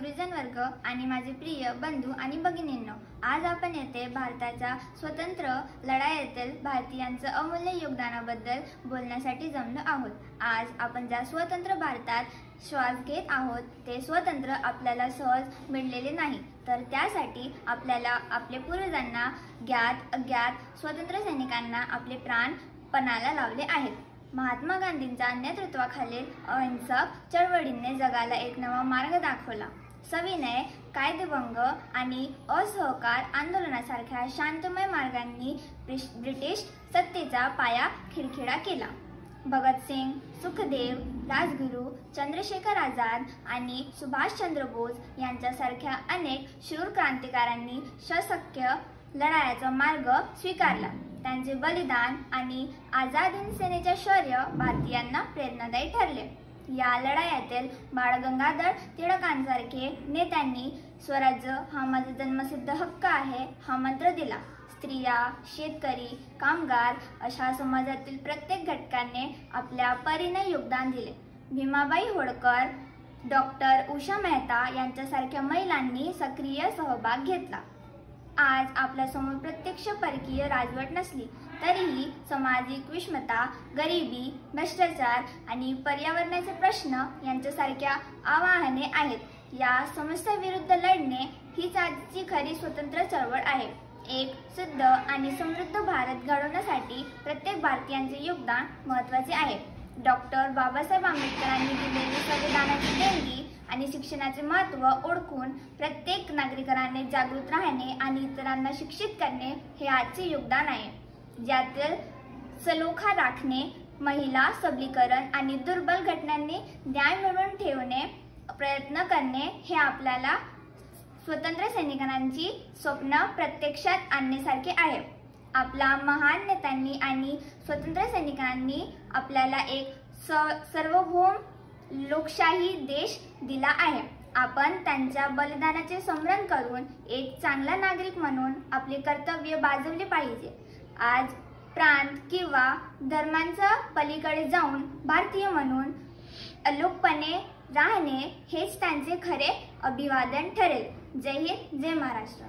गुरुजन वर्ग आणि माझे प्रिय बंधू आणि भगिनींनो, आज आपण येथे भारताच्या स्वतंत्र लढाईतील भारतीयांचं अमूल्य योगदानाबद्दल बोलण्यासाठी जमलो आहोत। आज आपण ज्या स्वतंत्र भारतात श्वास घेत आहोत ते स्वतंत्र आपल्याला सहज मिळालेले नाही, तर त्यासाठी आपल्याला आपले पूर्वजांना ज्ञात अज्ञात स्वतंत्र सैनिकांना आपले प्राण पणाला लावले आहेत। महात्मा गांधींच्या नेतृत्वाखालील अहिंसक चळवळीने जगाला एक नवा मार्ग दाखवला। सविनय, कायदेभंग आणि असहकार आंदोलनासारख्या शांतमय मार्गांनी ब्रिटिश सत्तेचा पाया खिळखिळा केला। भगतसिंग, सुखदेव, राजगुरू, चंद्रशेखर आझाद आणि सुभाषचंद्र बोस यांच्यासारख्या अनेक शूर क्रांतिकारकांनी सशक्य लढाईचा मार्ग स्वीकारला। त्यांचे बलिदान आणि आझाद हिंद सेनेचे शौर्य भारतीयांना प्रेरणादायी ठरले। या लढाईतील बाळ गंगाधर टिळकांसारखे नेत्यांनी स्वराज्य हा माझा जन्मसिद्ध हक्क आहे हा मंत्र दिला। स्त्रिया, शेतकरी, कामगार अशा समाजातील प्रत्येक घटकाने आपल्या परीने योगदान दिले। भीमाबाई होळकर, डॉक्टर उषा मेहता यांच्यासारख्या महिलांनी सक्रिय सहभाग घेतला। आज आपल्या समोर प्रत्यक्ष परकीय राजवट नसली तरीही सामाजिक विषमता, गरिबी, भ्रष्टाचार आणि पर्यावरणाचे प्रश्न यांच्यासारख्या आव्हाने आहेत। या समस्यांविरुद्ध लढणे हीच आजची खरी स्वतंत्र चळवळ आहे। एक शुद्ध आणि समृद्ध भारत घडवण्यासाठी प्रत्येक भारतीयांचे योगदान महत्त्वाचे आहे। डॉक्टर बाबासाहेब आंबेडकरांनी दिलेली संविधानाची देणगी आणि शिक्षणाचे महत्त्व ओळखून प्रत्येक नागरिकाने जागृत राहणे आणि इतरांना शिक्षित करणे हे आजचे योगदान आहे। ज्यातील सलोखा राखणे, महिला सबलीकरण आणि दुर्बल घटनांनी न्याय मिळवून ठेवणे प्रयत्न करणे हे आपल्याला स्वतंत्र सैनिकांची स्वप्न प्रत्यक्षात आणण्यासारखे आहे। आपल्या महान नेत्यांनी आणि स्वतंत्र सैनिकांनी आपल्याला एक सार्वभौम लोकशाही देश दिला आहे। आपण त्यांच्या बलिदानाचे स्मरण करून एक चांगला नागरिक म्हणून आपले कर्तव्य बजावले पाहिजे। आज प्रांत किंवा धर्मांच्या पलीकडे जाऊन भारतीय म्हणून अलोकपणे राहणे हेच त्यांचे खरे अभिवादन ठरेल। जय हिंद, जय महाराष्ट्र।